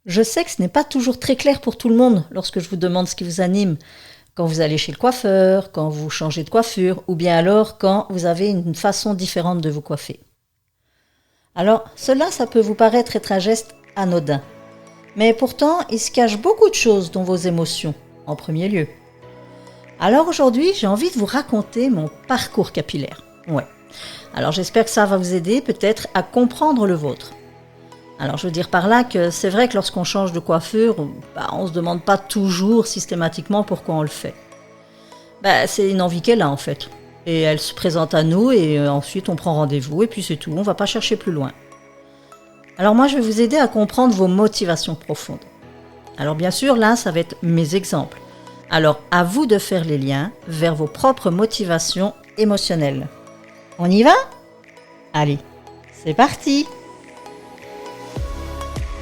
Je sais que ce n'est pas toujours très clair pour tout le monde lorsque je vous demande ce qui vous anime, quand vous allez chez le coiffeur, quand vous changez de coiffure, ou bien alors quand vous avez une façon différente de vous coiffer. Alors, cela, ça peut vous paraître être un geste anodin. Mais pourtant, il se cache beaucoup de choses dans vos émotions, en premier lieu. Alors aujourd'hui, j'ai envie de vous raconter mon parcours capillaire. Ouais. Alors j'espère que ça va vous aider peut-être à comprendre le vôtre. Alors je veux dire par là que c'est vrai que lorsqu'on change de coiffure, on se demande pas toujours systématiquement pourquoi on le fait. C'est une envie qu'elle a en fait. Et elle se présente à nous et ensuite on prend rendez-vous et puis c'est tout, on va pas chercher plus loin. Alors moi je vais vous aider à comprendre vos motivations profondes. Alors bien sûr là ça va être mes exemples. Alors à vous de faire les liens vers vos propres motivations émotionnelles. On y va ? Allez, c'est parti !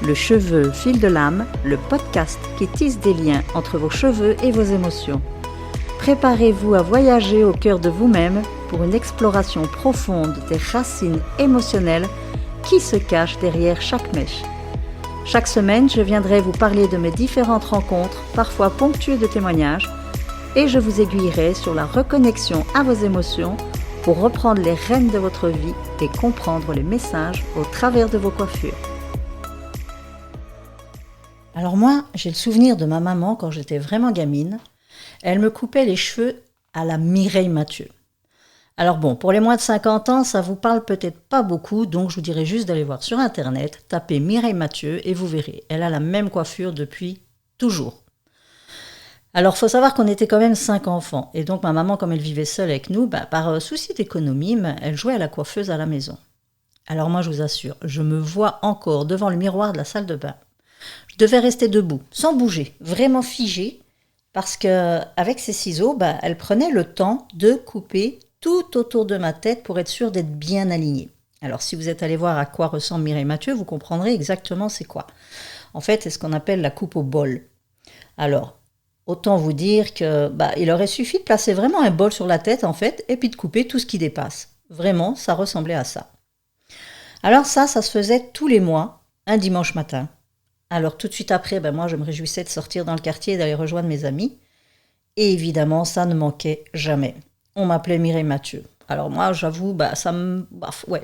Le cheveu fil de l'âme, le podcast qui tisse des liens entre vos cheveux et vos émotions. Préparez-vous à voyager au cœur de vous-même pour une exploration profonde des racines émotionnelles qui se cachent derrière chaque mèche. Chaque semaine, je viendrai vous parler de mes différentes rencontres, parfois ponctuées de témoignages, et je vous aiguillerai sur la reconnexion à vos émotions pour reprendre les rênes de votre vie et comprendre les messages au travers de vos coiffures. Alors moi, j'ai le souvenir de ma maman quand j'étais vraiment gamine. Elle me coupait les cheveux à la Mireille Mathieu. Alors bon, pour les moins de 50 ans, ça vous parle peut-être pas beaucoup, donc je vous dirais juste d'aller voir sur internet, tapez Mireille Mathieu et vous verrez. Elle a la même coiffure depuis toujours. Alors faut savoir qu'on était quand même 5 enfants, et donc ma maman, comme elle vivait seule avec nous, par souci d'économie, elle jouait à la coiffeuse à la maison. Alors moi je vous assure, je me vois encore devant le miroir de la salle de bain. Je devais rester debout, sans bouger, vraiment figée, parce qu'avec ses ciseaux, elle prenait le temps de couper tout autour de ma tête pour être sûre d'être bien alignée. Alors si vous êtes allé voir à quoi ressemble Mireille Mathieu, vous comprendrez exactement c'est quoi. En fait, c'est ce qu'on appelle la coupe au bol. Alors, autant vous dire que il aurait suffi de placer vraiment un bol sur la tête en fait, et puis de couper tout ce qui dépasse. Vraiment, ça ressemblait à ça. Alors ça se faisait tous les mois, un dimanche matin. Alors tout de suite après, moi je me réjouissais de sortir dans le quartier et d'aller rejoindre mes amis. Et évidemment, ça ne manquait jamais. On m'appelait Mireille Mathieu. Alors moi, j'avoue,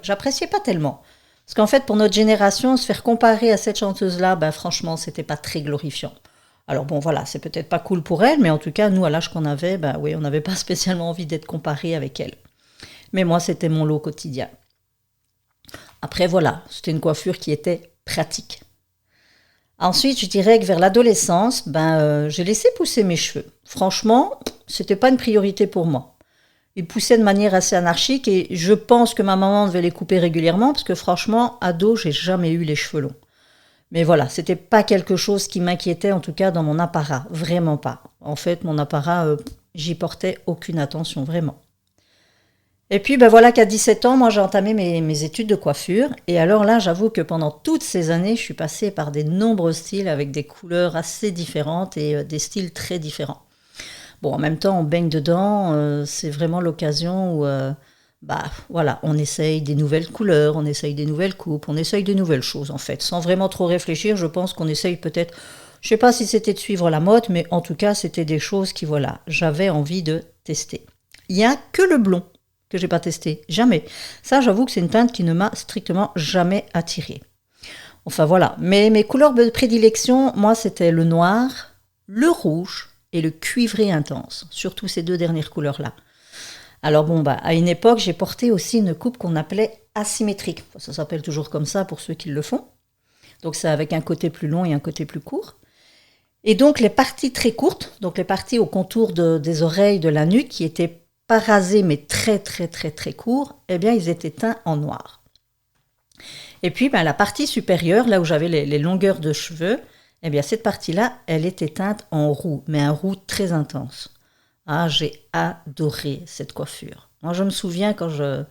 j'appréciais pas tellement. Parce qu'en fait, pour notre génération, se faire comparer à cette chanteuse-là, franchement, c'était pas très glorifiant. Alors bon, voilà, c'est peut-être pas cool pour elle, mais en tout cas, nous, à l'âge qu'on avait, on n'avait pas spécialement envie d'être comparés avec elle. Mais moi, c'était mon lot quotidien. Après, voilà, c'était une coiffure qui était pratique. Ensuite, je dirais que vers l'adolescence, j'ai laissé pousser mes cheveux. Franchement, c'était pas une priorité pour moi. Ils poussaient de manière assez anarchique et je pense que ma maman devait les couper régulièrement parce que franchement, ado, j'ai jamais eu les cheveux longs. Mais voilà, c'était pas quelque chose qui m'inquiétait en tout cas dans mon apparat, vraiment pas. En fait, mon apparat, j'y portais aucune attention, vraiment. Et puis voilà qu'à 17 ans, moi j'ai entamé mes études de coiffure. Et alors là, j'avoue que pendant toutes ces années, je suis passée par des nombreux styles avec des couleurs assez différentes et des styles très différents. Bon, en même temps, on baigne dedans, c'est vraiment l'occasion où on essaye des nouvelles couleurs, on essaye des nouvelles coupes, on essaye des nouvelles choses en fait. Sans vraiment trop réfléchir, je pense qu'on essaye peut-être, je sais pas si c'était de suivre la mode, mais en tout cas, c'était des choses qui, j'avais envie de tester. Il n'y a que le blond que j'ai pas testé, jamais. Ça, j'avoue que c'est une teinte qui ne m'a strictement jamais attirée. Enfin voilà, mais mes couleurs de prédilection, moi, c'était le noir, le rouge et le cuivré intense, surtout ces deux dernières couleurs-là. Alors à une époque, j'ai porté aussi une coupe qu'on appelait asymétrique. Ça s'appelle toujours comme ça pour ceux qui le font. Donc c'est avec un côté plus long et un côté plus court. Et donc les parties très courtes, donc les parties au contour des oreilles, de la nuque, qui étaient pas rasés mais très très très très courts, ils étaient teints en noir. Et puis la partie supérieure, là où j'avais les longueurs de cheveux, cette partie-là, elle était teinte en roux, mais un roux très intense. Ah, j'ai adoré cette coiffure. Moi, je me souviens quand je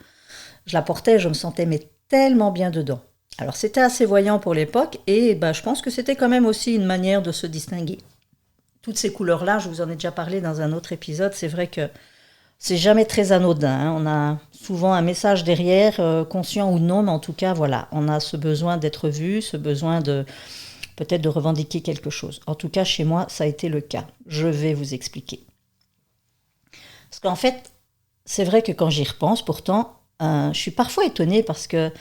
la portais, je me sentais tellement bien dedans. Alors, c'était assez voyant pour l'époque et je pense que c'était quand même aussi une manière de se distinguer. Toutes ces couleurs-là, je vous en ai déjà parlé dans un autre épisode, c'est vrai que c'est jamais très anodin. On a souvent un message derrière, conscient ou non, mais en tout cas, on a ce besoin d'être vu, ce besoin de peut-être de revendiquer quelque chose. En tout cas, chez moi, ça a été le cas. Je vais vous expliquer. Parce qu'en fait, c'est vrai que quand j'y repense, pourtant, je suis parfois étonnée parce que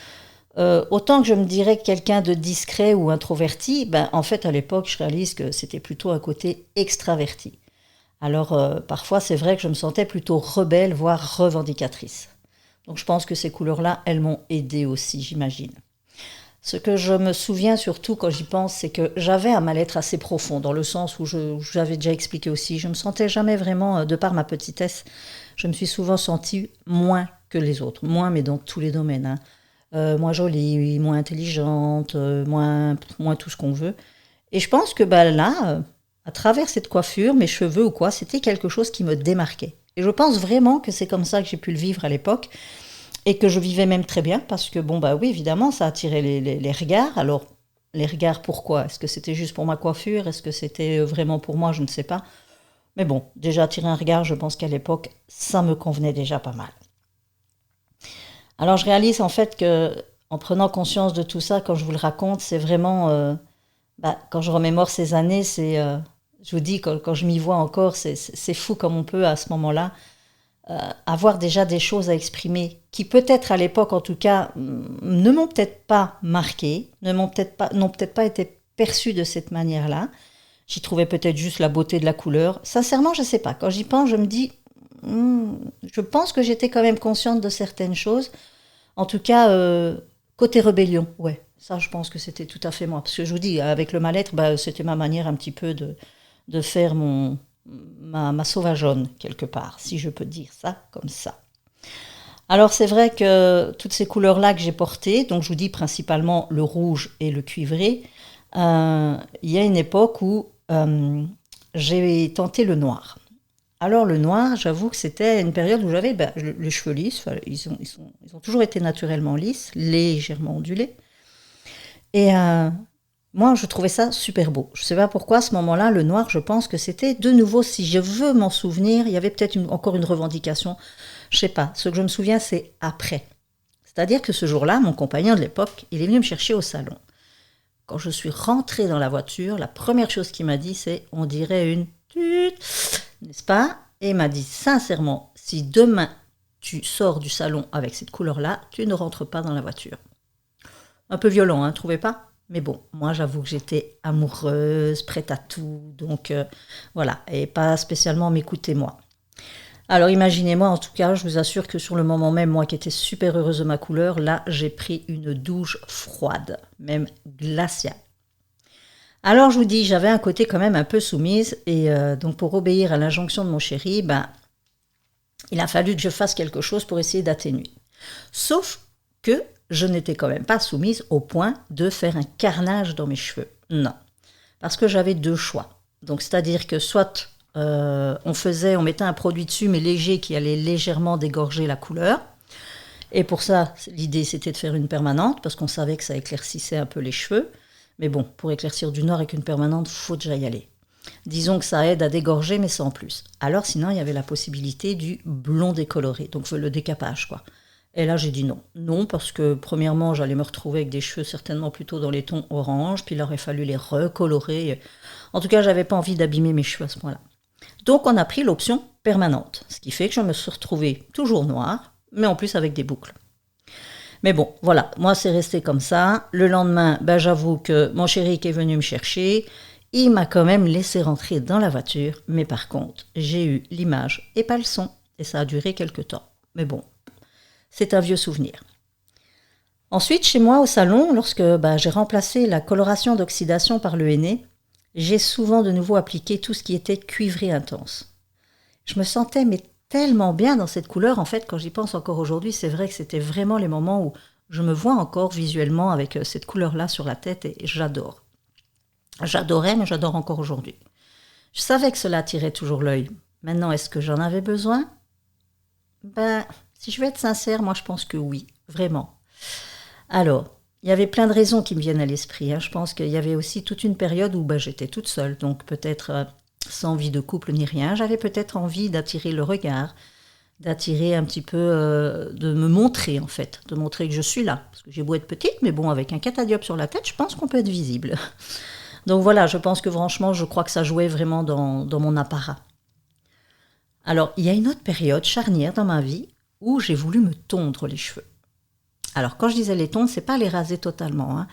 autant que je me dirais quelqu'un de discret ou introverti, en fait, à l'époque, je réalise que c'était plutôt un côté extraverti. Alors, parfois, c'est vrai que je me sentais plutôt rebelle, voire revendicatrice. Donc, je pense que ces couleurs-là, elles m'ont aidée aussi, j'imagine. Ce que je me souviens surtout quand j'y pense, c'est que j'avais un mal-être assez profond, dans le sens où j'avais déjà expliqué aussi. Je me sentais jamais vraiment, de par ma petitesse, je me suis souvent sentie moins que les autres. Moins, mais dans tous les domaines. Moins jolie, moins intelligente, moins tout ce qu'on veut. Et je pense que là, à travers cette coiffure, mes cheveux ou quoi, c'était quelque chose qui me démarquait. Et je pense vraiment que c'est comme ça que j'ai pu le vivre à l'époque. Et que je vivais même très bien parce que, oui, évidemment, ça attirait les regards. Alors, les regards, pourquoi? Est-ce que c'était juste pour ma coiffure? Est-ce que c'était vraiment pour moi? Je ne sais pas. Mais bon, déjà, attirer un regard, je pense qu'à l'époque, ça me convenait déjà pas mal. Alors, je réalise en fait que, en prenant conscience de tout ça, quand je vous le raconte, c'est vraiment... quand je remémore ces années, je vous dis, quand je m'y vois encore, c'est fou comme on peut, à ce moment-là, avoir déjà des choses à exprimer qui peut-être à l'époque en tout cas ne m'ont peut-être pas marqué, n'ont peut-être pas été perçues de cette manière-là. J'y trouvais peut-être juste la beauté de la couleur. Sincèrement, je ne sais pas. Quand j'y pense, je me dis, je pense que j'étais quand même consciente de certaines choses. En tout cas, côté rébellion, ouais. Ça, je pense que c'était tout à fait moi. Parce que je vous dis, avec le mal-être, c'était ma manière un petit peu de faire ma sauvageonne, quelque part, si je peux dire ça comme ça. Alors, c'est vrai que toutes ces couleurs-là que j'ai portées, donc je vous dis principalement le rouge et le cuivré, il y a une époque où j'ai tenté le noir. Alors, le noir, j'avoue que c'était une période où j'avais les cheveux lisses, ils ont toujours été naturellement lisses, légèrement ondulés. Et moi, je trouvais ça super beau. Je ne sais pas pourquoi, à ce moment-là, le noir, je pense que c'était de nouveau, si je veux m'en souvenir, il y avait peut-être encore une revendication. Je ne sais pas. Ce que je me souviens, c'est après. C'est-à-dire que ce jour-là, mon compagnon de l'époque, il est venu me chercher au salon. Quand je suis rentrée dans la voiture, la première chose qu'il m'a dit, c'est « on dirait une tute », n'est-ce pas? Et il m'a dit sincèrement, si demain tu sors du salon avec cette couleur-là, tu ne rentres pas dans la voiture. Un peu violent, trouvez pas? Mais bon, moi j'avoue que j'étais amoureuse, prête à tout, donc voilà, et pas spécialement m'écouter moi. Alors imaginez-moi, en tout cas, je vous assure que sur le moment même, moi qui étais super heureuse de ma couleur, là j'ai pris une douche froide, même glaciale. Alors je vous dis, j'avais un côté quand même un peu soumise, et donc pour obéir à l'injonction de mon chéri, il a fallu que je fasse quelque chose pour essayer d'atténuer. Sauf que je n'étais quand même pas soumise au point de faire un carnage dans mes cheveux. Non. Parce que j'avais deux choix. Donc, c'est-à-dire que soit on mettait un produit dessus, mais léger, qui allait légèrement dégorger la couleur. Et pour ça, l'idée, c'était de faire une permanente, parce qu'on savait que ça éclaircissait un peu les cheveux. Mais bon, pour éclaircir du noir avec une permanente, il faut déjà y aller. Disons que ça aide à dégorger, mais sans plus. Alors, sinon, il y avait la possibilité du blond décoloré, donc le décapage, quoi. Et là, j'ai dit non. Non, parce que premièrement, j'allais me retrouver avec des cheveux certainement plutôt dans les tons orange, puis il aurait fallu les recolorer. En tout cas, j'avais pas envie d'abîmer mes cheveux à ce point-là. Donc, on a pris l'option permanente, ce qui fait que je me suis retrouvée toujours noire, mais en plus avec des boucles. Mais bon, voilà, moi, c'est resté comme ça. Le lendemain, j'avoue que mon chéri qui est venu me chercher, il m'a quand même laissé rentrer dans la voiture, mais par contre, j'ai eu l'image et pas le son, et ça a duré quelques temps. Mais bon, c'est un vieux souvenir. Ensuite, chez moi au salon, lorsque j'ai remplacé la coloration d'oxydation par le henné, j'ai souvent de nouveau appliqué tout ce qui était cuivré intense. Je me sentais tellement bien dans cette couleur, en fait, quand j'y pense encore aujourd'hui, c'est vrai que c'était vraiment les moments où je me vois encore visuellement avec cette couleur-là sur la tête et j'adore. J'adorais, mais j'adore encore aujourd'hui. Je savais que cela attirait toujours l'œil. Maintenant, est-ce que j'en avais besoin? Si je vais être sincère, moi je pense que oui, vraiment. Alors, il y avait plein de raisons qui me viennent à l'esprit. Je pense qu'il y avait aussi toute une période où j'étais toute seule, donc peut-être sans vie de couple ni rien. J'avais peut-être envie d'attirer le regard, d'attirer un petit peu, de me montrer en fait, de montrer que je suis là. Parce que j'ai beau être petite, mais bon, avec un catadiop sur la tête, je pense qu'on peut être visible. Donc voilà, je pense que franchement, je crois que ça jouait vraiment dans mon apparat. Alors, il y a une autre période charnière dans ma vie où j'ai voulu me tondre les cheveux. Alors, quand je disais les tondre, c'est pas les raser totalement, hein.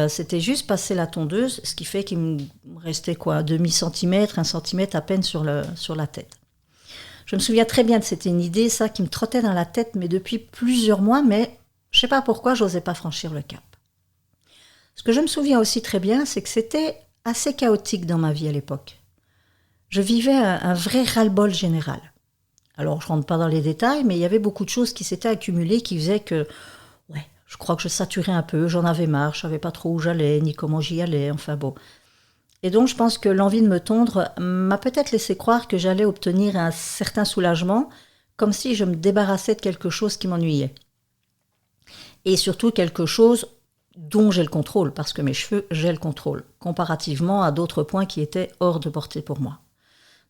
C'était juste passer la tondeuse, ce qui fait qu'il me restait quoi, demi-centimètre, 1 centimètre à peine sur la tête. Je me souviens très bien de c'était une idée, ça, qui me trottait dans la tête, mais depuis plusieurs mois, mais je sais pas pourquoi, j'osais pas franchir le cap. Ce que je me souviens aussi très bien, c'est que c'était assez chaotique dans ma vie à l'époque. Je vivais un vrai ras-le-bol général. Alors, je rentre pas dans les détails, mais il y avait beaucoup de choses qui s'étaient accumulées qui faisaient que, ouais, je crois que je saturais un peu, j'en avais marre, je savais pas trop où j'allais, ni comment j'y allais, enfin bon. Et donc, je pense que l'envie de me tondre m'a peut-être laissé croire que j'allais obtenir un certain soulagement, comme si je me débarrassais de quelque chose qui m'ennuyait. Et surtout quelque chose dont j'ai le contrôle, parce que mes cheveux, j'ai le contrôle, comparativement à d'autres points qui étaient hors de portée pour moi.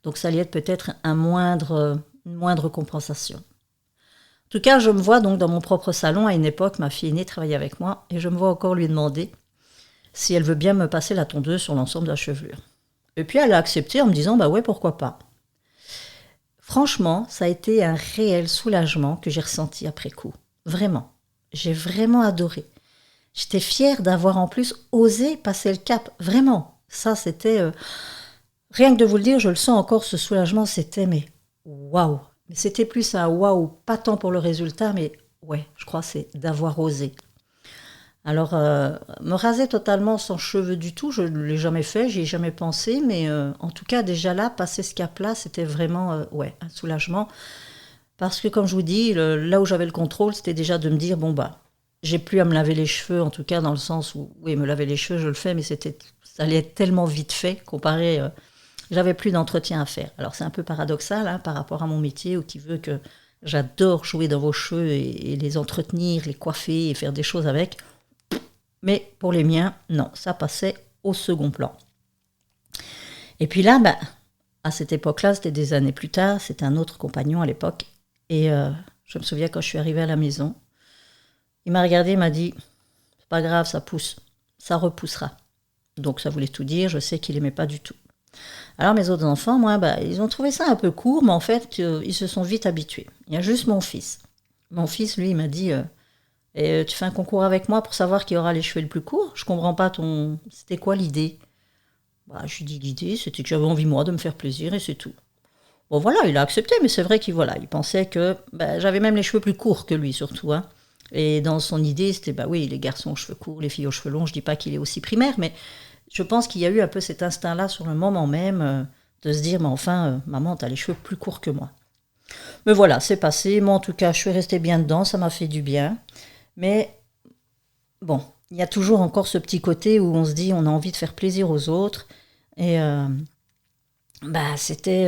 Donc ça allait être peut-être une moindre compensation. En tout cas, je me vois donc dans mon propre salon, à une époque, ma fille aînée travaillait avec moi, et je me vois encore lui demander si elle veut bien me passer la tondeuse sur l'ensemble de la chevelure. Et puis elle a accepté en me disant, bah ouais, pourquoi pas. Franchement, ça a été un réel soulagement que j'ai ressenti après coup. Vraiment. J'ai vraiment adoré. J'étais fière d'avoir en plus osé passer le cap. Vraiment. Ça, c'était... rien que de vous le dire, je le sens encore, ce soulagement, c'était mais waouh. Mais c'était plus un waouh, pas tant pour le résultat, mais ouais, je crois que c'est d'avoir osé. Alors, me raser totalement sans cheveux du tout, je ne l'ai jamais fait, j'y ai jamais pensé, mais en tout cas, déjà là, passer ce cap-là, c'était vraiment ouais, un soulagement. Parce que, comme je vous dis, là où j'avais le contrôle, c'était déjà de me dire, bon, bah, j'ai plus à me laver les cheveux, en tout cas, dans le sens où, oui, me laver les cheveux, je le fais, mais ça allait être tellement vite fait, comparé, j'avais plus d'entretien à faire. Alors, c'est un peu paradoxal, hein, par rapport à mon métier, où qui veut que j'adore jouer dans vos cheveux et les entretenir, les coiffer et faire des choses avec. Mais pour les miens, non, ça passait au second plan. Et puis là, bah, à cette époque-là, c'était des années plus tard, c'était un autre compagnon à l'époque. Et je me souviens quand je suis arrivée à la maison, il m'a regardé, il m'a dit « C'est pas grave, ça pousse, ça repoussera ». Donc ça voulait tout dire, je sais qu'il n'aimait pas du tout. Alors mes autres enfants, moi, bah, ils ont trouvé ça un peu court, mais en fait, ils se sont vite habitués. Il y a juste mon fils. Mon fils, lui, il m'a dit et tu fais un concours avec moi pour savoir qui aura les cheveux les plus courts. Je comprends pas C'était quoi l'idée? Bah, je lui dis l'idée, c'était que j'avais envie, moi, de me faire plaisir et c'est tout. Bon, voilà, il a accepté, mais c'est vrai qu'il il pensait que j'avais même les cheveux plus courts que lui, surtout. Hein. Et dans son idée, c'était, bah oui, les garçons aux cheveux courts, les filles aux cheveux longs. Je dis pas qu'il est aussi primaire, mais je pense qu'il y a eu un peu cet instinct-là sur le moment même de se dire, mais enfin, maman, t'as les cheveux plus courts que moi. Mais voilà, c'est passé. Moi, en tout cas, je suis restée bien dedans, ça m'a fait du bien. Mais bon, il y a toujours encore ce petit côté où on se dit on a envie de faire plaisir aux autres. Et c'était...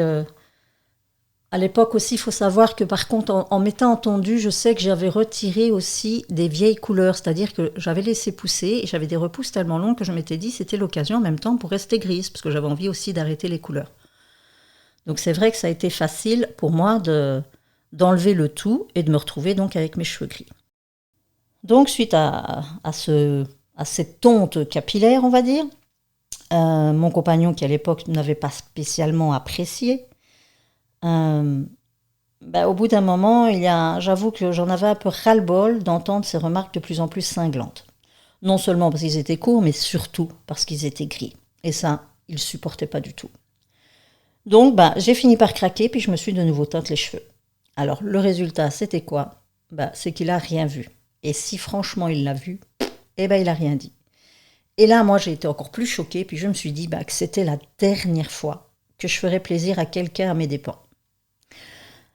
à l'époque aussi, il faut savoir que par contre, en m'étant entendue, je sais que j'avais retiré aussi des vieilles couleurs. C'est-à-dire que j'avais laissé pousser et j'avais des repousses tellement longs que je m'étais dit c'était l'occasion en même temps pour rester grise, parce que j'avais envie aussi d'arrêter les couleurs. Donc c'est vrai que ça a été facile pour moi d'enlever le tout et de me retrouver donc avec mes cheveux gris. Donc, suite à cette tonte capillaire, on va dire, mon compagnon, qui à l'époque n'avait pas spécialement apprécié, au bout d'un moment, j'avoue que j'en avais un peu ras-le-bol d'entendre ces remarques de plus en plus cinglantes. Non seulement parce qu'ils étaient courts, mais surtout parce qu'ils étaient gris. Et ça, il ne supportait pas du tout. Donc, j'ai fini par craquer, puis je me suis de nouveau teinte les cheveux. Alors, le résultat, c'était quoi? C'est qu'il n'a rien vu. Et si franchement il l'a vu, il n'a rien dit. Et là, moi, j'ai été encore plus choquée, puis je me suis dit que c'était la dernière fois que je ferais plaisir à quelqu'un à mes dépens.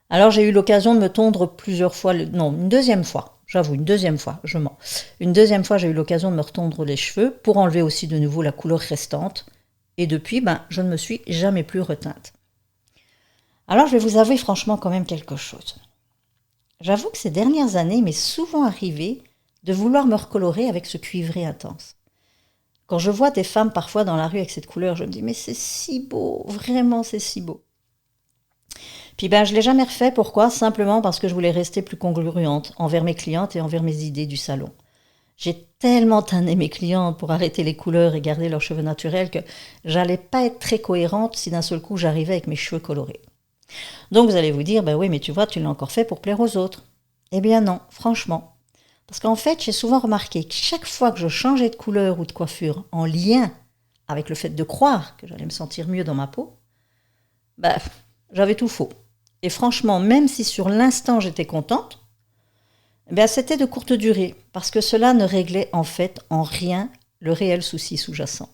Alors, j'ai eu l'occasion de me tondre plusieurs fois, une deuxième fois, j'avoue, une deuxième fois, je mens. Une deuxième fois, j'ai eu l'occasion de me retondre les cheveux pour enlever aussi de nouveau la couleur restante. Et depuis, je ne me suis jamais plus reteinte. Alors, je vais vous avouer franchement quand même quelque chose. J'avoue que ces dernières années, il m'est souvent arrivé de vouloir me recolorer avec ce cuivré intense. Quand je vois des femmes parfois dans la rue avec cette couleur, je me dis mais c'est si beau, vraiment c'est si beau. Puis je ne l'ai jamais refait, pourquoi? Simplement parce que je voulais rester plus congruente envers mes clientes et envers mes idées du salon. J'ai tellement tanné mes clientes pour arrêter les couleurs et garder leurs cheveux naturels que j'allais pas être très cohérente si d'un seul coup j'arrivais avec mes cheveux colorés. Donc vous allez vous dire, oui, mais tu vois, tu l'as encore fait pour plaire aux autres. Eh bien non, franchement. Parce qu'en fait, j'ai souvent remarqué que chaque fois que je changeais de couleur ou de coiffure en lien avec le fait de croire que j'allais me sentir mieux dans ma peau, j'avais tout faux. Et franchement, même si sur l'instant j'étais contente, c'était de courte durée, parce que cela ne réglait en fait en rien le réel souci sous-jacent.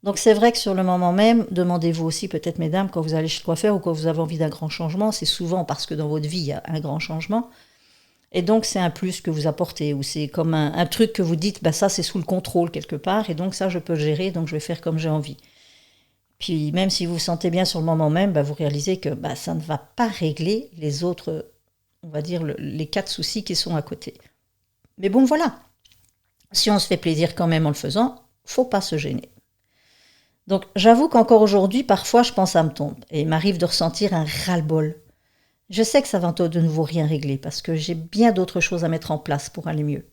Donc c'est vrai que sur le moment même, demandez-vous aussi peut-être mesdames, quand vous allez chez le coiffeur ou quand vous avez envie d'un grand changement, c'est souvent parce que dans votre vie il y a un grand changement, et donc c'est un plus que vous apportez, ou c'est comme un truc que vous dites, ça c'est sous le contrôle quelque part, et donc ça je peux gérer, donc je vais faire comme j'ai envie. Puis même si vous vous sentez bien sur le moment même, vous réalisez que ça ne va pas régler les autres, on va dire, les 4 soucis qui sont à côté. Mais bon, voilà. Si on se fait plaisir quand même en le faisant, faut pas se gêner. Donc j'avoue qu'encore aujourd'hui, parfois je pense à me tomber et il m'arrive de ressentir un ras-le-bol. Je sais que ça va de nouveau rien régler parce que j'ai bien d'autres choses à mettre en place pour aller mieux.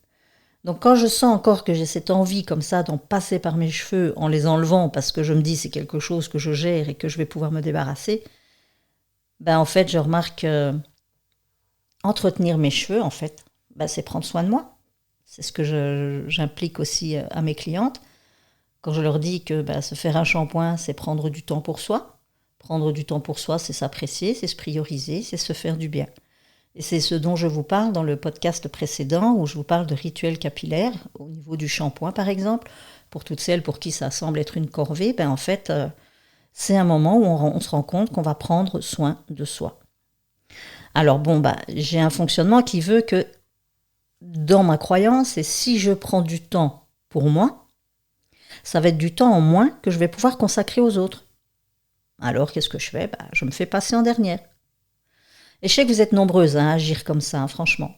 Donc quand je sens encore que j'ai cette envie comme ça d'en passer par mes cheveux en les enlevant parce que je me dis c'est quelque chose que je gère et que je vais pouvoir me débarrasser, en fait je remarque entretenir mes cheveux en fait, c'est prendre soin de moi. C'est ce que j'implique aussi à mes clientes. Quand je leur dis que se faire un shampoing, c'est prendre du temps pour soi. Prendre du temps pour soi, c'est s'apprécier, c'est se prioriser, c'est se faire du bien. Et c'est ce dont je vous parle dans le podcast précédent, où je vous parle de rituels capillaires, au niveau du shampoing par exemple. Pour toutes celles pour qui ça semble être une corvée, en fait, c'est un moment où on se rend compte qu'on va prendre soin de soi. Alors j'ai un fonctionnement qui veut que, dans ma croyance, et si je prends du temps pour moi, ça va être du temps en moins que je vais pouvoir consacrer aux autres. Alors, qu'est-ce que je fais ? Je me fais passer en dernière. Et je sais que vous êtes nombreuses à agir comme ça, franchement.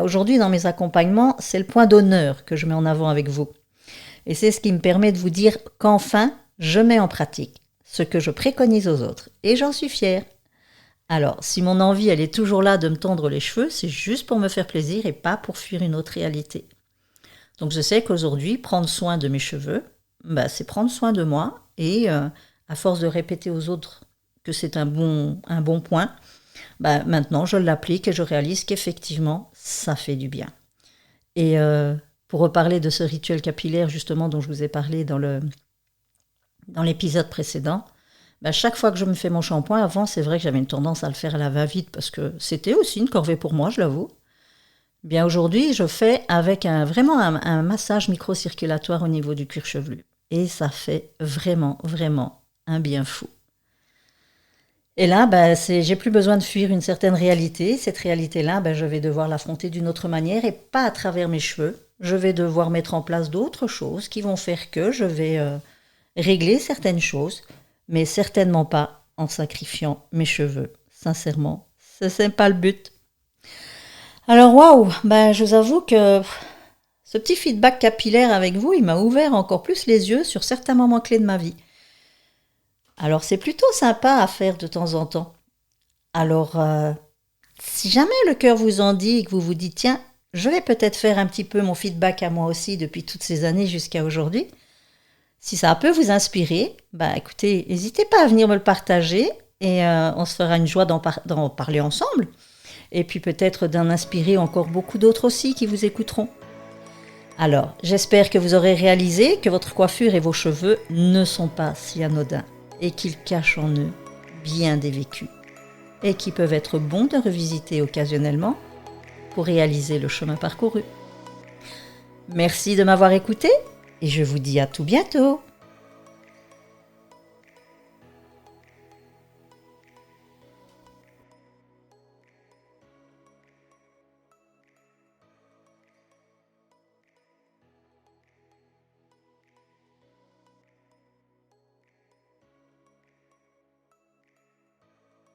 Aujourd'hui, dans mes accompagnements, c'est le point d'honneur que je mets en avant avec vous. Et c'est ce qui me permet de vous dire qu'enfin, je mets en pratique ce que je préconise aux autres. Et j'en suis fière. Alors, si mon envie, elle est toujours là de me tondre les cheveux, c'est juste pour me faire plaisir et pas pour fuir une autre réalité. Donc, je sais qu'aujourd'hui, prendre soin de mes cheveux, c'est prendre soin de moi. Et à force de répéter aux autres que c'est un bon point, maintenant, je l'applique et je réalise qu'effectivement, ça fait du bien. Et pour reparler de ce rituel capillaire, justement, dont je vous ai parlé dans l'épisode précédent, chaque fois que je me fais mon shampoing, avant, c'est vrai que j'avais une tendance à le faire à la va-vite parce que c'était aussi une corvée pour moi, je l'avoue. Bien aujourd'hui, je fais avec vraiment un massage microcirculatoire au niveau du cuir chevelu. Et ça fait vraiment, vraiment un bien fou. Et là, j'ai plus besoin de fuir une certaine réalité. Cette réalité-là, je vais devoir l'affronter d'une autre manière et pas à travers mes cheveux. Je vais devoir mettre en place d'autres choses qui vont faire que je vais régler certaines choses, mais certainement pas en sacrifiant mes cheveux. Sincèrement, c'est pas le but. Alors waouh, je vous avoue que ce petit feedback capillaire avec vous, il m'a ouvert encore plus les yeux sur certains moments clés de ma vie. Alors c'est plutôt sympa à faire de temps en temps. Alors si jamais le cœur vous en dit et que vous vous dites tiens, je vais peut-être faire un petit peu mon feedback à moi aussi depuis toutes ces années jusqu'à aujourd'hui. Si ça peut vous inspirer, écoutez, n'hésitez pas à venir me le partager et on se fera une joie d'en parler ensemble. Et puis peut-être d'en inspirer encore beaucoup d'autres aussi qui vous écouteront. Alors, j'espère que vous aurez réalisé que votre coiffure et vos cheveux ne sont pas si anodins et qu'ils cachent en eux bien des vécus et qui peuvent être bons de revisiter occasionnellement pour réaliser le chemin parcouru. Merci de m'avoir écouté et je vous dis à tout bientôt.